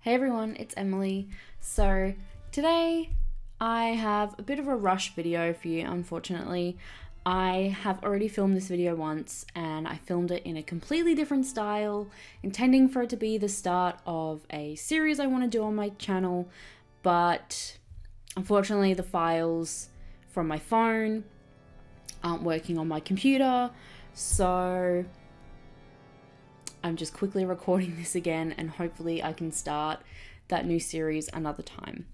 Hey everyone, it's Emily. So today I have a bit of a rush video for you, unfortunately. I have already filmed this video once and I filmed it in a completely different style, intending for it to be the start of a series I want to do on my channel, but unfortunately the files from my phone aren't working on my computer, so I'm just quickly recording this again and hopefully I can start that new series another time.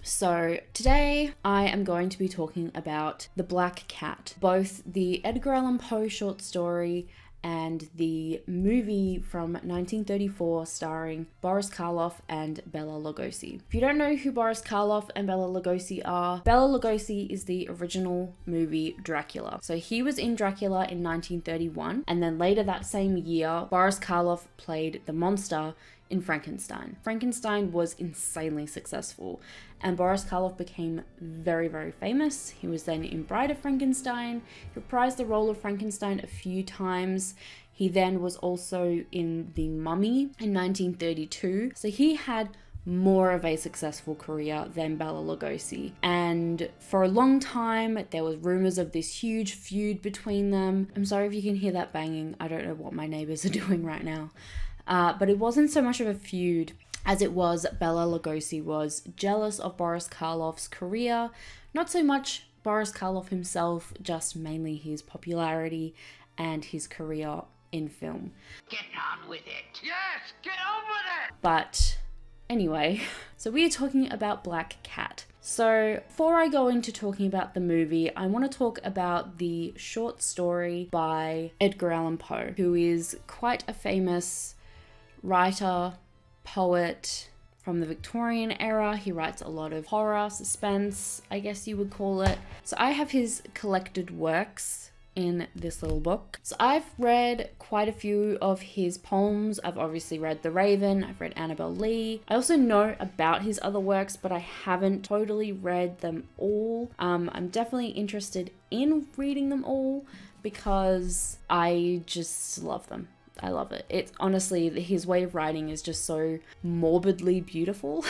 So today I am going to be talking about The Black Cat, both the Edgar Allan Poe short story and the movie from 1934 starring Boris Karloff and Bela Lugosi. If you don't know who Boris Karloff and Bela Lugosi are, Bela Lugosi is the original movie Dracula. So he was in Dracula in 1931, and then later that same year, Boris Karloff played the monster in Frankenstein. Frankenstein was insanely successful and Boris Karloff became very, very famous. He was then in Bride of Frankenstein. He reprised the role of Frankenstein a few times. He then was also in The Mummy in 1932. So he had more of a successful career than Bela Lugosi. And for a long time, there was rumors of this huge feud between them. I'm sorry if you can hear that banging. I don't know what my neighbors are doing right now. But it wasn't so much of a feud as it was Bela Lugosi was jealous of Boris Karloff's career. Not so much Boris Karloff himself, just mainly his popularity and his career in film. Get on with it. Yes, get on with it. But anyway, so we are talking about Black Cat. So before I go into talking about the movie, I want to talk about the short story by Edgar Allan Poe, who is quite a famous writer, poet from the Victorian era. He writes a lot of horror, suspense, I guess you would call it. So I have his collected works in this little book. So I've read quite a few of his poems. I've obviously read The Raven, I've read Annabel Lee. I also know about his other works, but I haven't totally read them all. I'm definitely interested in reading them all because I just love them. I love it. It's honestly, his way of writing is just so morbidly beautiful,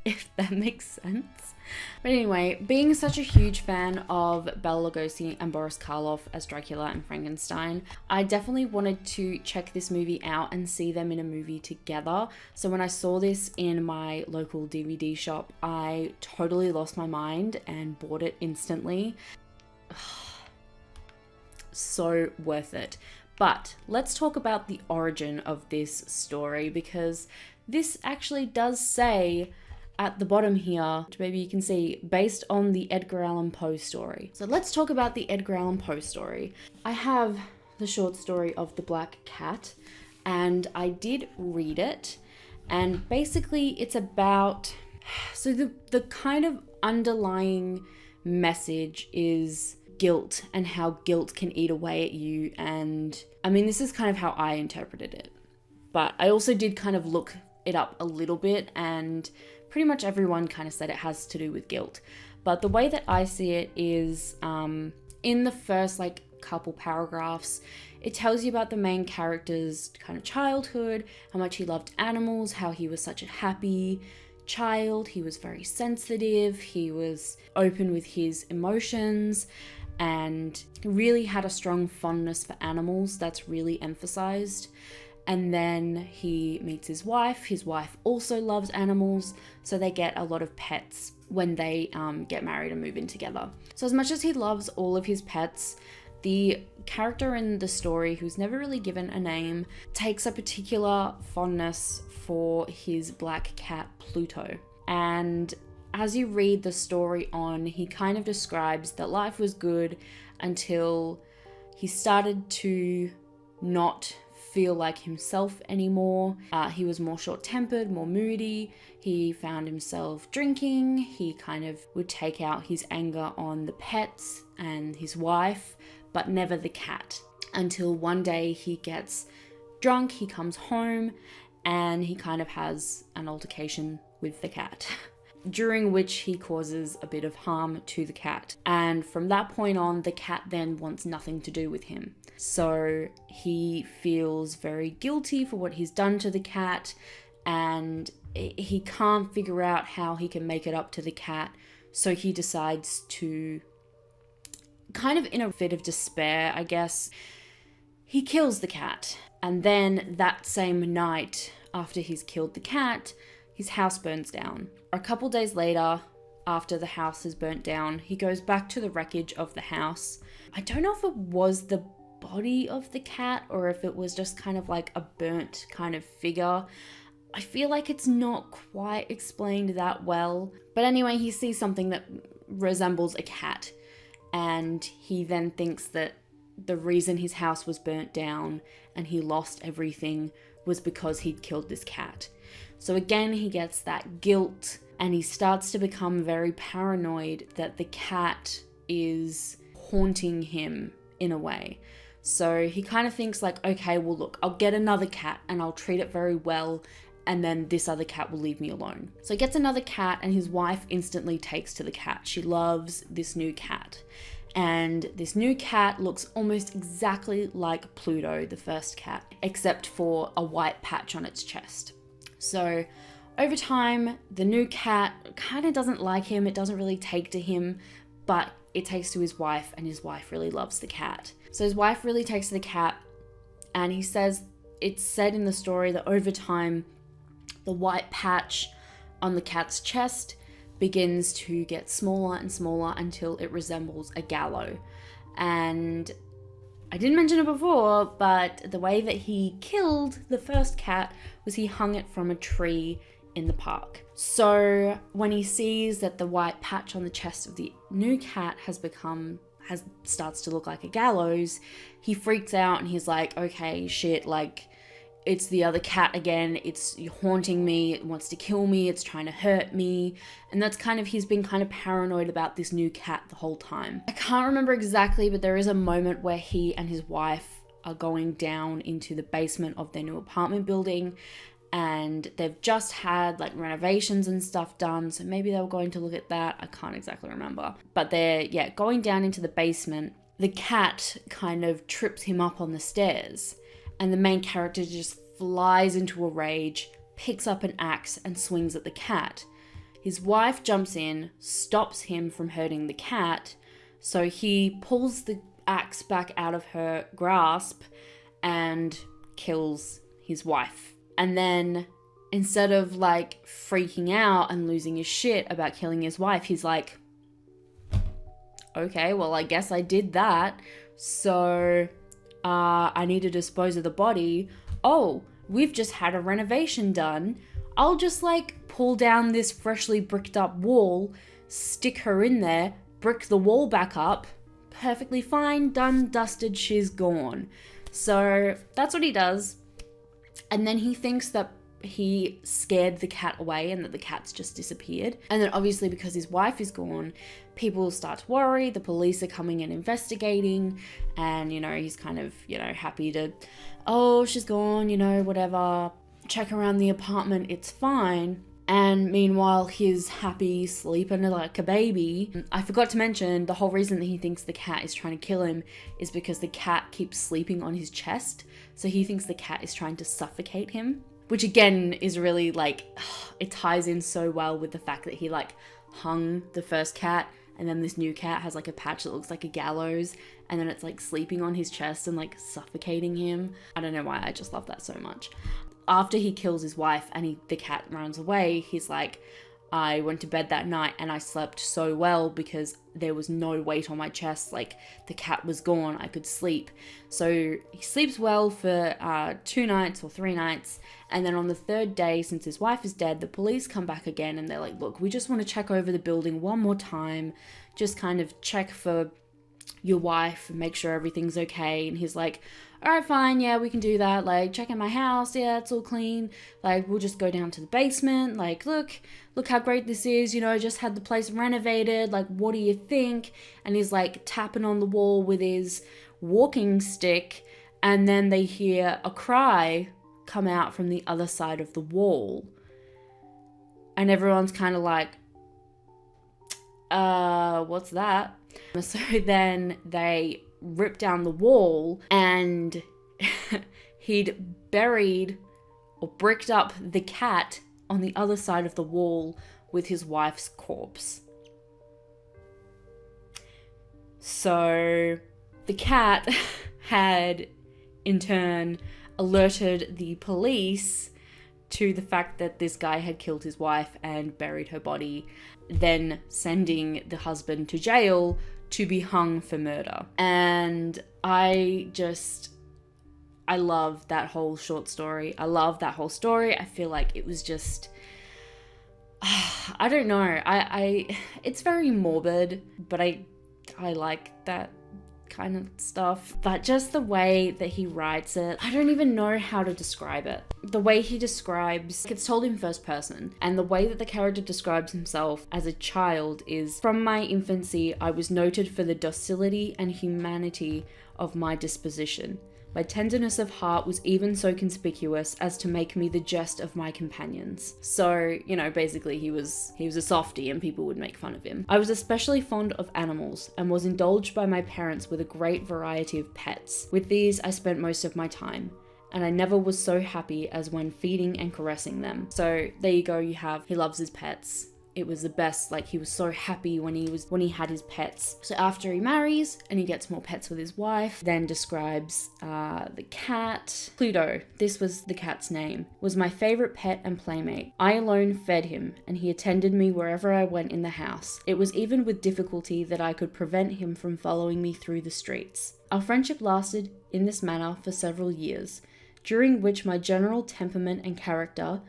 if that makes sense. But anyway, being such a huge fan of Bela Lugosi and Boris Karloff as Dracula and Frankenstein, I definitely wanted to check this movie out and see them in a movie together. So when I saw this in my local DVD shop, I totally lost my mind and bought it instantly. So worth it. But let's talk about the origin of this story, because this actually does say at the bottom here, which maybe you can see, based on the Edgar Allan Poe story. So let's talk about the Edgar Allan Poe story. I have the short story of The Black Cat, and I did read it. And basically it's about, so the kind of underlying message is guilt and how guilt can eat away at you. And I mean, this is kind of how I interpreted it, but I also did kind of look it up a little bit, and pretty much everyone kind of said it has to do with guilt. But the way that I see it is in the first couple paragraphs, it tells you about the main character's kind of childhood, how much he loved animals, how he was such a happy child, he was very sensitive, he was open with his emotions, and really had a strong fondness for animals that's really emphasized. And then he meets his wife. His wife also loves animals, so they get a lot of pets when they get married and move in together. So as much as he loves all of his pets, the character in the story, who's never really given a name, takes a particular fondness for his black cat Pluto. And as you read the story on, he kind of describes that life was good until he started to not feel like himself anymore. He was more short-tempered, more moody. He found himself drinking. He kind of would take out his anger on the pets and his wife, but never the cat. Until one day he gets drunk, he comes home, and he kind of has an altercation with the cat. During which he causes a bit of harm to the cat. And from that point on, the cat then wants nothing to do with him. So he feels very guilty for what he's done to the cat, and he can't figure out how he can make it up to the cat. So he decides to, kind of in a fit of despair, I guess, he kills the cat. And then that same night, after he's killed the cat, his house burns down. A couple days later, after the house is burnt down, he goes back to the wreckage of the house. I don't know if it was the body of the cat or if it was just kind of like a burnt kind of figure. I feel like it's not quite explained that well. But anyway, he sees something that resembles a cat, and he then thinks that the reason his house was burnt down and he lost everything was because he'd killed this cat. So again, he gets that guilt, and he starts to become very paranoid that the cat is haunting him in a way. So he kind of thinks like, okay, well look, I'll get another cat and I'll treat it very well, and then this other cat will leave me alone. So he gets another cat, and his wife instantly takes to the cat. She loves this new cat. And this new cat looks almost exactly like Pluto, the first cat, except for a white patch on its chest. So over time, the new cat kind of doesn't like him. It doesn't really take to him, but it takes to his wife, and his wife really loves the cat. So his wife really takes to the cat, and he says, it's said in the story that over time, the white patch on the cat's chest begins to get smaller and smaller until it resembles a gallows. And I didn't mention it before, but the way that he killed the first cat was he hung it from a tree in the park. So when he sees that the white patch on the chest of the new cat starts to look like a gallows, he freaks out and he's like, okay, shit, like, it's the other cat again, it's haunting me, it wants to kill me, it's trying to hurt me. And that's kind of, he's been kind of paranoid about this new cat the whole time. I can't remember exactly, but there is a moment where he and his wife are going down into the basement of their new apartment building, and they've just had like renovations and stuff done, so maybe they were going to look at that. I can't exactly remember. But they're, going down into the basement. The cat kind of trips him up on the stairs, and the main character just flies into a rage, picks up an axe and swings at the cat. His wife jumps in, stops him from hurting the cat, so he pulls the axe back out of her grasp and kills his wife. And then instead of like freaking out and losing his shit about killing his wife, he's like, okay, well, I guess I did that. So I need to dispose of the body. Oh, we've just had a renovation done. I'll just like pull down this freshly bricked up wall, stick her in there, brick the wall back up. Perfectly fine, done, dusted, she's gone. So that's what he does. And then he thinks that he scared the cat away and that the cat's just disappeared. And then obviously because his wife is gone, people start to worry. The police are coming and investigating, and, he's kind of, happy to, oh, she's gone, whatever. Check around the apartment, it's fine. And meanwhile, he's happy, sleeping like a baby. I forgot to mention, the whole reason that he thinks the cat is trying to kill him is because the cat keeps sleeping on his chest. So he thinks the cat is trying to suffocate him. Which again is really like, it ties in so well with the fact that he like hung the first cat, and then this new cat has like a patch that looks like a gallows, and then it's like sleeping on his chest and like suffocating him. I don't know why, I just love that so much. After he kills his wife and the cat runs away, he's like, I went to bed that night and I slept so well because there was no weight on my chest. Like, the cat was gone, I could sleep. So he sleeps well for 2 nights or 3 nights. And then on the 3rd day, since his wife is dead, the police come back again and they're like, look, we just want to check over the building one more time. Just kind of check for your wife and make sure everything's okay. And he's like, all right, fine, yeah, we can do that. Like, check in my house, yeah, it's all clean. Like, we'll just go down to the basement. Like, look how great this is. Just had the place renovated. Like, what do you think? And he's like tapping on the wall with his walking stick. And then they hear a cry come out from the other side of the wall. And everyone's kind of like, what's that? So then they rip down the wall, and he'd buried or bricked up the cat on the other side of the wall with his wife's corpse. So the cat had in turn alerted the police to the fact that this guy had killed his wife and buried her body, then sending the husband to jail to be hung for murder. And I love that whole short story. I love that whole story. I feel like it was just, I don't know. It's very morbid, but I like that kind of stuff. But just the way that he writes it, I don't even know how to describe it. The way he describes, it's told in first person, and the way that the character describes himself as a child is, from my infancy, I was noted for the docility and humanity of my disposition. My tenderness of heart was even so conspicuous as to make me the jest of my companions. So, you know, basically he was a softie and people would make fun of him. I was especially fond of animals and was indulged by my parents with a great variety of pets. With these I spent most of my time, and I never was so happy as when feeding and caressing them. So there you go, he loves his pets. It was the best, like he was so happy when he had his pets. So after he marries and he gets more pets with his wife, then describes the cat. Pluto, this was the cat's name, was my favorite pet and playmate. I alone fed him and he attended me wherever I went in the house. It was even with difficulty that I could prevent him from following me through the streets. Our friendship lasted in this manner for several years, during which my general temperament and character,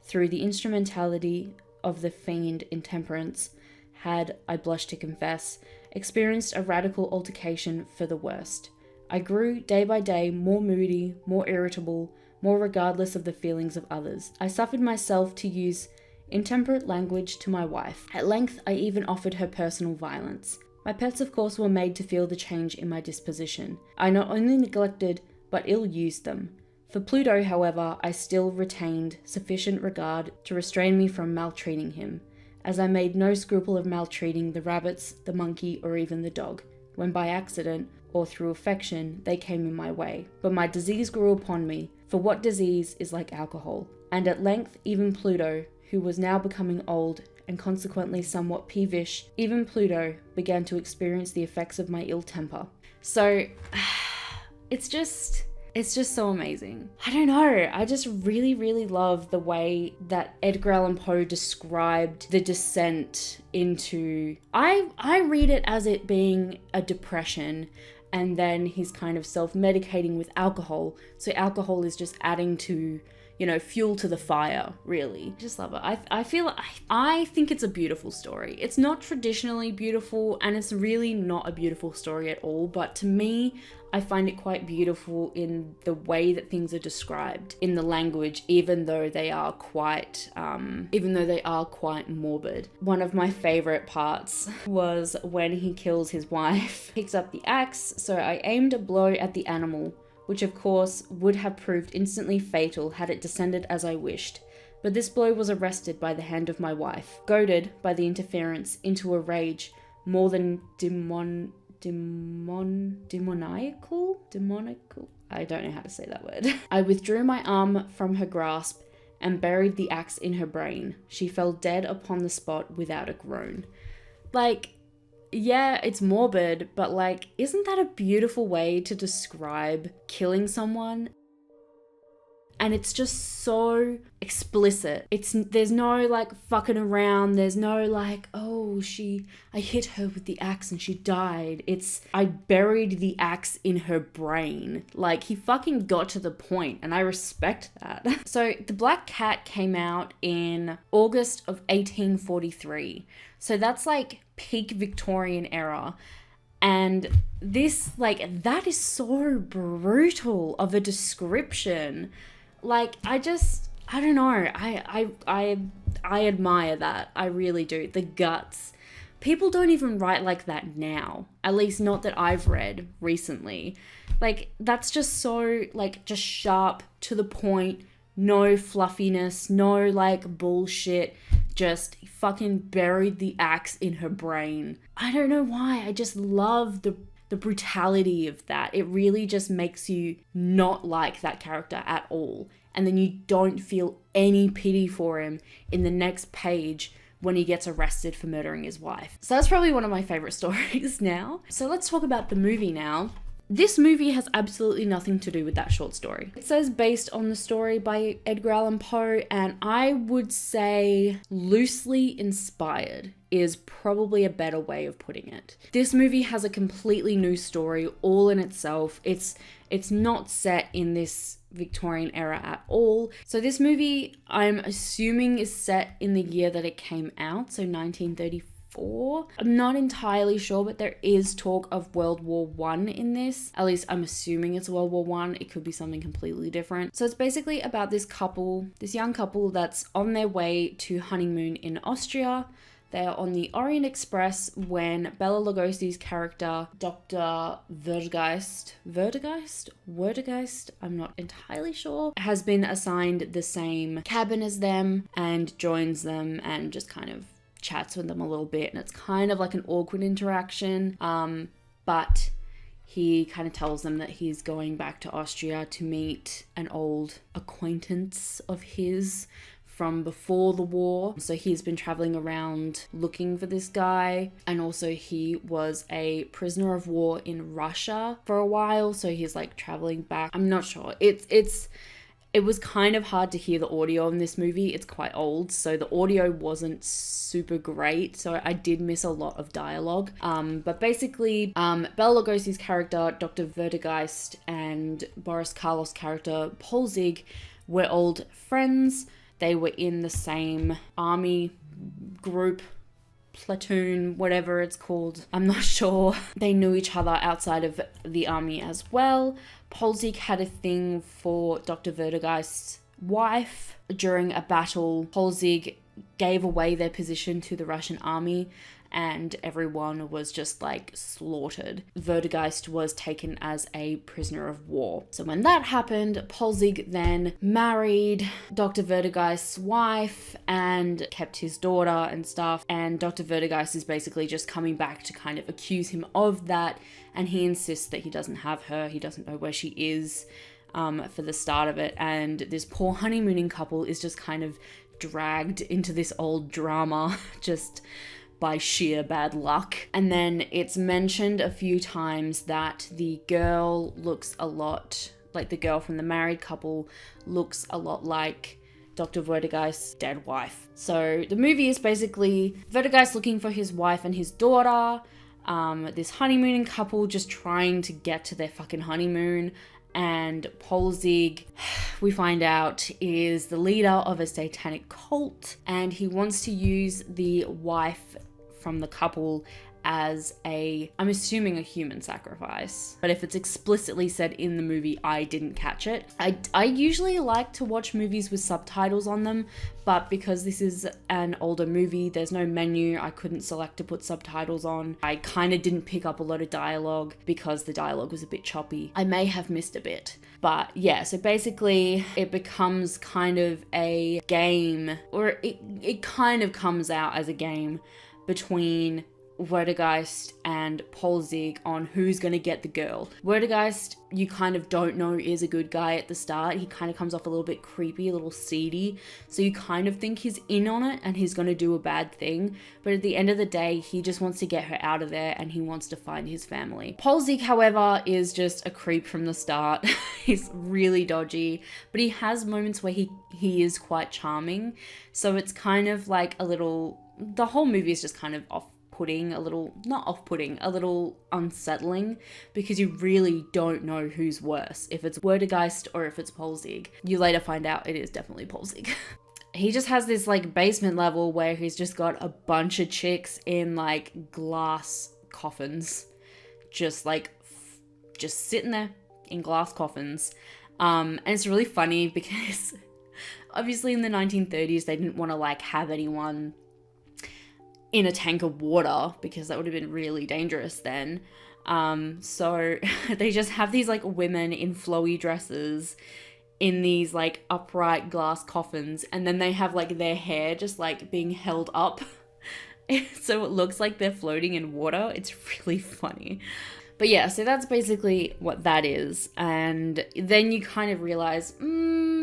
through the instrumentality of the fiend intemperance, had, I blush to confess, experienced a radical altercation for the worst. I grew day by day more moody, more irritable, more regardless of the feelings of others. I suffered myself to use intemperate language to my wife. At length, I even offered her personal violence. My pets, of course, were made to feel the change in my disposition. I not only neglected, but ill-used them. For Pluto, however, I still retained sufficient regard to restrain me from maltreating him, as I made no scruple of maltreating the rabbits, the monkey, or even the dog, when by accident, or through affection, they came in my way. But my disease grew upon me, for what disease is like alcohol? And at length, even Pluto, who was now becoming old, and consequently somewhat peevish, even Pluto began to experience the effects of my ill temper. So, it's just so amazing. I don't know. I just really, really love the way that Edgar Allan Poe described the descent into... I read it as it being a depression, and then he's kind of self-medicating with alcohol. So alcohol is just adding to, you know, fuel to the fire, really. Just love it. I think it's a beautiful story. It's not traditionally beautiful, and it's really not a beautiful story at all, but to me, I find it quite beautiful in the way that things are described in the language, even though they are quite morbid. One of my favorite parts was when he kills his wife, picks up the axe, so I aimed a blow at the animal, which of course would have proved instantly fatal had it descended as I wished. But this blow was arrested by the hand of my wife, goaded by the interference into a rage more than demoniacal? I don't know how to say that word. I withdrew my arm from her grasp and buried the axe in her brain. She fell dead upon the spot without a groan. Like, yeah, it's morbid, but like, isn't that a beautiful way to describe killing someone? And it's just so explicit. There's no like fucking around. There's no like, oh, I hit her with the axe and she died. It's, I buried the axe in her brain. Like, he fucking got to the point, and I respect that. So The Black Cat came out in August of 1843. So that's like peak Victorian era. And this, like, that is so brutal of a description. Like, I don't know. I admire that. I really do. The guts. People don't even write like that now. At least not that I've read recently. Like, that's just so, like, just sharp, to the point. No fluffiness. No, like, bullshit. Just fucking buried the axe in her brain. I don't know why. I just love the brutality of that. It really just makes you not like that character at all. and then you don't feel any pity for him in the next page when he gets arrested for murdering his wife. So that's probably one of my favorite stories now. So let's talk about the movie now. This movie has absolutely nothing to do with that short story. It says based on the story by Edgar Allan Poe, and I would say loosely inspired is probably a better way of putting it. This movie has a completely new story all in itself. It's not set in this Victorian era at all. So this movie, I'm assuming, is set in the year that it came out, so 1934. I'm not entirely sure, but there is talk of World War One in this. At least I'm assuming it's World War One. It could be something completely different. So it's basically about this couple, this young couple that's on their way to honeymoon in Austria. They are on the Orient Express when Bela Lugosi's character, Dr. Vergeist, I'm not entirely sure, has been assigned the same cabin as them and joins them and just kind of chats with them a little bit, and it's kind of like an awkward interaction, but he kind of tells them that he's going back to Austria to meet an old acquaintance of his from before the war. So he's been traveling around looking for this guy, and also he was a prisoner of war in Russia for a while, so he's like traveling back. I'm not sure. It was kind of hard to hear the audio in this movie. It's quite old, so the audio wasn't super great, so I did miss a lot of dialogue. But basically, Bela Lugosi's character, Dr. Vergeist, and Boris Karloff's character, Polzig, were old friends. They were in the same army group, platoon, whatever it's called. I'm not sure. They knew each other outside of the army as well. Polzig had a thing for Dr. Vergeist's wife. During a battle, Polzig gave away their position to the Russian army, and everyone was just like slaughtered. Vergeist was taken as a prisoner of war. So when that happened, Polzig then married Dr. Vergeist's wife and kept his daughter and stuff. And Dr. Vergeist is basically just coming back to kind of accuse him of that. And he insists that he doesn't have her. He doesn't know where she is for the start of it. And this poor honeymooning couple is just kind of dragged into this old drama just by sheer bad luck. And then it's mentioned a few times that the girl looks a lot like the girl from the married couple, looks a lot like Dr. Vergeist's dead wife. So the movie is basically Vergeist looking for his wife and his daughter, this honeymooning couple just trying to get to their fucking honeymoon. And Polzig, we find out, is the leader of a satanic cult, and he wants to use the wife from the couple as I'm assuming a human sacrifice. But if it's explicitly said in the movie, I didn't catch it. I usually like to watch movies with subtitles on them, but because this is an older movie, there's no menu, I couldn't select to put subtitles on. I kind of didn't pick up a lot of dialogue because the dialogue was a bit choppy. I may have missed a bit. But yeah, so basically it becomes kind of a game, or it kind of comes out as a game between Vergeist and Polzig on who's going to get the girl. Vergeist, you kind of don't know is a good guy at the start. He kind of comes off a little bit creepy, a little seedy. So you kind of think he's in on it and he's going to do a bad thing. But at the end of the day, he just wants to get her out of there and he wants to find his family. Polzig, however, is just a creep from the start. He's really dodgy, but he has moments where he is quite charming. So it's kind of like a little, the whole movie is just kind of a little unsettling, because you really don't know who's worse, if it's Vergeist or if it's Polzig. You later find out it is definitely Polzig. He just has this like basement level where he's just got a bunch of chicks in like glass coffins, just sitting there in glass coffins. And it's really funny because obviously in the 1930s they didn't want to like have anyone in a tank of water because that would have been really dangerous then. So they just have these like women in flowy dresses in these like upright glass coffins, and then they have like their hair just like being held up so it looks like they're floating in water. It's really funny. But yeah, so that's basically what that is. And then you kind of realize,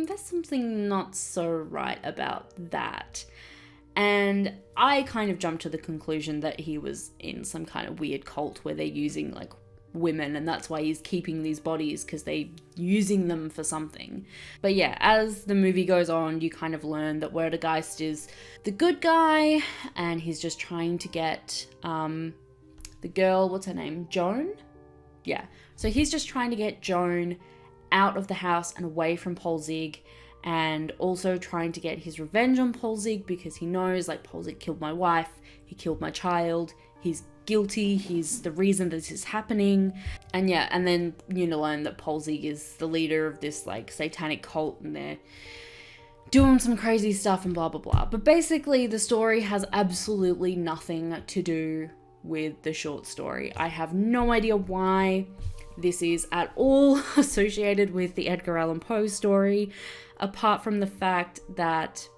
there's something not so right about that. And I kind of jumped to the conclusion that he was in some kind of weird cult where they're using like women, and that's why he's keeping these bodies, because they're using them for something. But yeah, as the movie goes on, you kind of learn that Werdegeist is the good guy, and he's just trying to get the girl, what's her name, Joan? Yeah, so he's just trying to get Joan out of the house and away from Polzig, and also trying to get his revenge on Polzig, because he knows, like, Polzig killed my wife, he killed my child, he's guilty, he's the reason that this is happening. And yeah, and then you learn that Polzig is the leader of this, like, satanic cult, and they're doing some crazy stuff and blah blah blah. But basically the story has absolutely nothing to do with the short story. I have no idea why this is at all associated with the Edgar Allan Poe story, apart from the fact that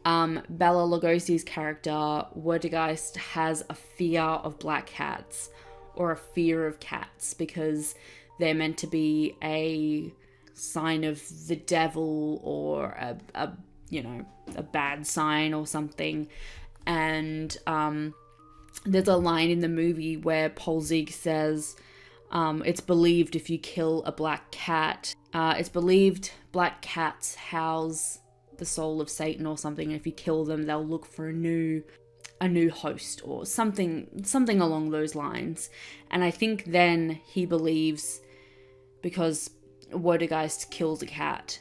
Bela Lugosi's character, Werdegeist, has a fear of black cats, or a fear of cats, because they're meant to be a sign of the devil, or a bad sign or something. And there's a line in the movie where Polzig says, it's believed if you kill a black cat, it's believed black cats house the soul of Satan or something. And if you kill them, they'll look for a new host, or something along those lines. And I think then he believes, because Werdegeist kills a cat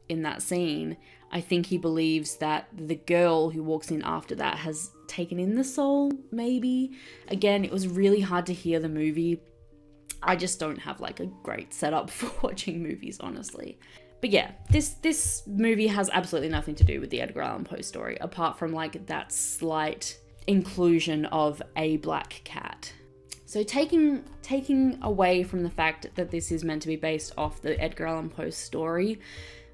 in that scene, I think he believes that the girl who walks in after that has taken in the soul, maybe. Again, it was really hard to hear the movie. I just don't have like a great setup for watching movies, honestly. But yeah, this movie has absolutely nothing to do with the Edgar Allan Poe story, apart from like that slight inclusion of a black cat. So taking away from the fact that this is meant to be based off the Edgar Allan Poe story,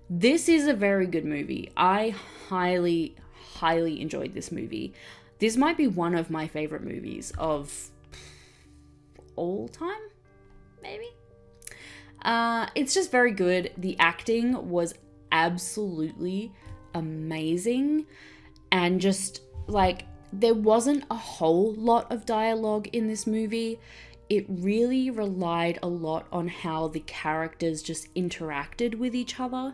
this is a very good movie. I highly, highly enjoyed this movie. This might be one of my favorite movies of all time, maybe? It's just very good. The acting was absolutely amazing, and just like, there wasn't a whole lot of dialogue in this movie. It really relied a lot on how the characters just interacted with each other,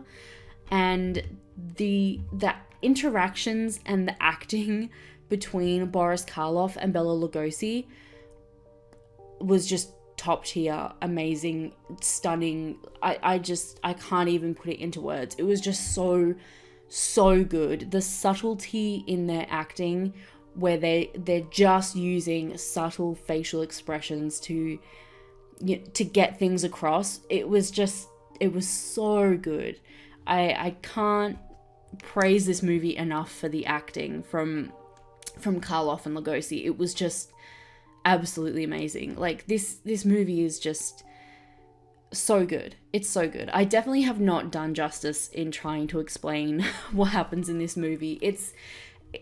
and the interactions and the acting between Boris Karloff and Bela Lugosi was just top tier, amazing, stunning. I can't even put it into words. It was just so good. The subtlety in their acting, where they're just using subtle facial expressions to get things across. It was so good. I can't praise this movie enough for the acting from Karloff and Lugosi. It was just absolutely amazing. Like, this movie is just so good. It's so good. I definitely have not done justice in trying to explain what happens in this movie.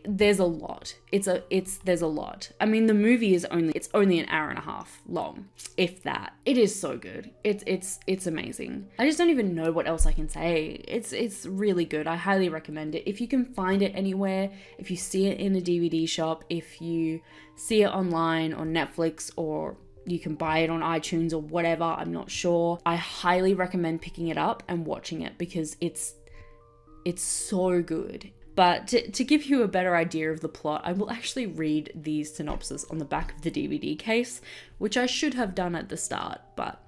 There's a lot. There's a lot. I mean, the movie is only an hour and a half long, if that. It is so good. It's amazing. I just don't even know what else I can say. It's really good. I highly recommend it. If you can find it anywhere, if you see it in a DVD shop, if you see it online on Netflix, or you can buy it on iTunes or whatever, I'm not sure. I highly recommend picking it up and watching it, because it's so good. But to give you a better idea of the plot, I will actually read the synopsis on the back of the DVD case, which I should have done at the start. But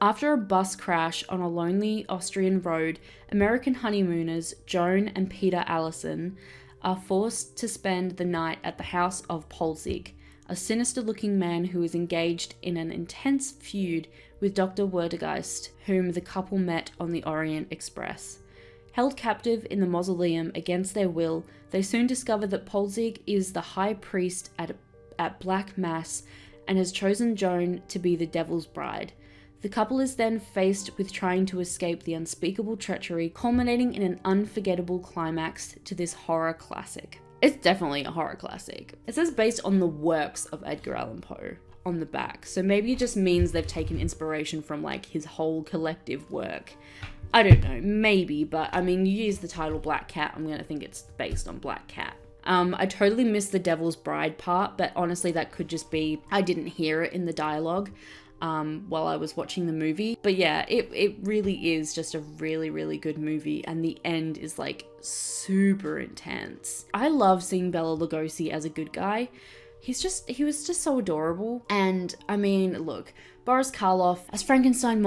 after a bus crash on a lonely Austrian road, American honeymooners Joan and Peter Allison are forced to spend the night at the house of Polzig, a sinister-looking man who is engaged in an intense feud with Dr. Werdegeist, whom the couple met on the Orient Express. Held captive in the mausoleum against their will, they soon discover that Polzig is the high priest at Black Mass and has chosen Joan to be the devil's bride. The couple is then faced with trying to escape the unspeakable treachery, culminating in an unforgettable climax to this horror classic. It's definitely a horror classic. It says based on the works of Edgar Allan Poe. on the back. So maybe it just means they've taken inspiration from like his whole collective work. I don't know, maybe, but I mean, you use the title Black Cat, I'm gonna think it's based on Black Cat. I totally missed the Devil's Bride part, but honestly that could just be I didn't hear it in the dialogue while I was watching the movie. But yeah, it really is just a really, really good movie, and the end is like super intense. I love seeing Bela Lugosi as a good guy. He was just so adorable. And I mean, look, Boris Karloff as Frankenstein's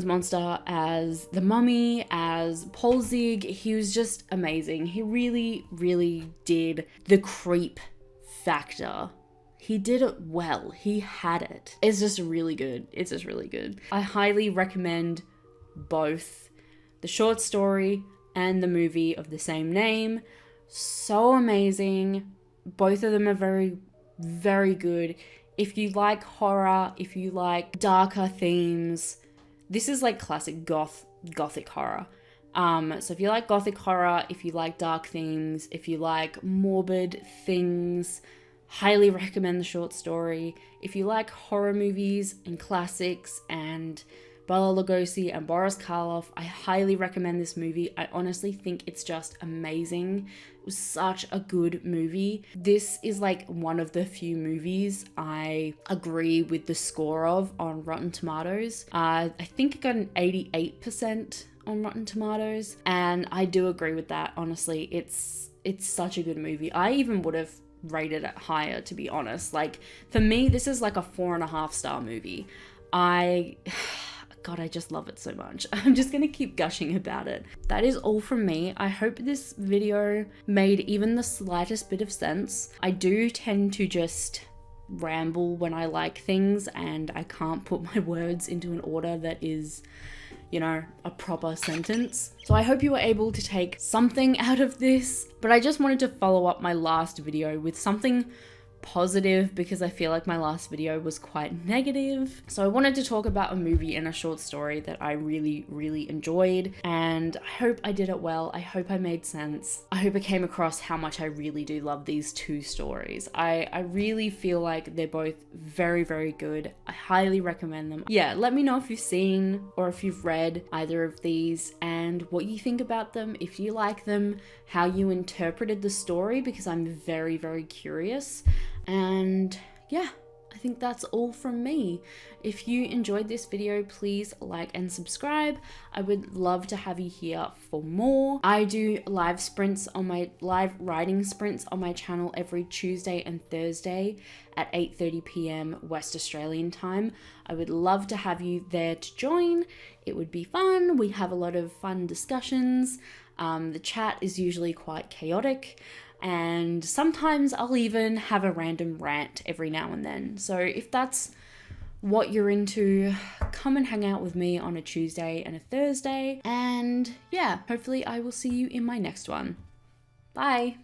monster, as the Mummy, as Paul Zig, he was just amazing. He really, really did the creep factor. He did it well. He had it. It's just really good. It's just really good. I highly recommend both the short story and the movie of the same name. So amazing. Both of them are very, very good. If you like horror, if you like darker themes, this is like classic gothic horror. So if you like gothic horror, if you like dark themes, if you like morbid things, highly recommend the short story. If you like horror movies and classics and Bela Lugosi and Boris Karloff, I highly recommend this movie. I honestly think it's just amazing. It was such a good movie. This is like one of the few movies I agree with the score of on Rotten Tomatoes. I think it got an 88% on Rotten Tomatoes, and I do agree with that. Honestly, it's such a good movie. I even would have rated it higher, to be honest. Like, for me, this is like a 4.5-star movie. God, I just love it so much. I'm just gonna keep gushing about it. That is all from me. I hope this video made even the slightest bit of sense. I do tend to just ramble when I like things, and I can't put my words into an order that is, you know, a proper sentence. So I hope you were able to take something out of this, but I just wanted to follow up my last video with something positive because I feel like my last video was quite negative. So I wanted to talk about a movie and a short story that I really, really enjoyed, and I hope I did it well. I hope I made sense. I hope I came across how much I really do love these two stories. I really feel like they're both very, very good. I highly recommend them. Yeah, let me know if you've seen or if you've read either of these and what you think about them, if you like them, how you interpreted the story, because I'm very, very curious. And yeah, I think that's all from me. If you enjoyed this video, please like and subscribe. I would love to have you here for more. I do live writing sprints on my channel every Tuesday and Thursday at 8:30 p.m. West Australian time. I would love to have you there to join. It would be fun. We have a lot of fun discussions. The chat is usually quite chaotic, and sometimes I'll even have a random rant every now and then. So if that's what you're into, come and hang out with me on a Tuesday and a Thursday. And yeah, hopefully I will see you in my next one. Bye.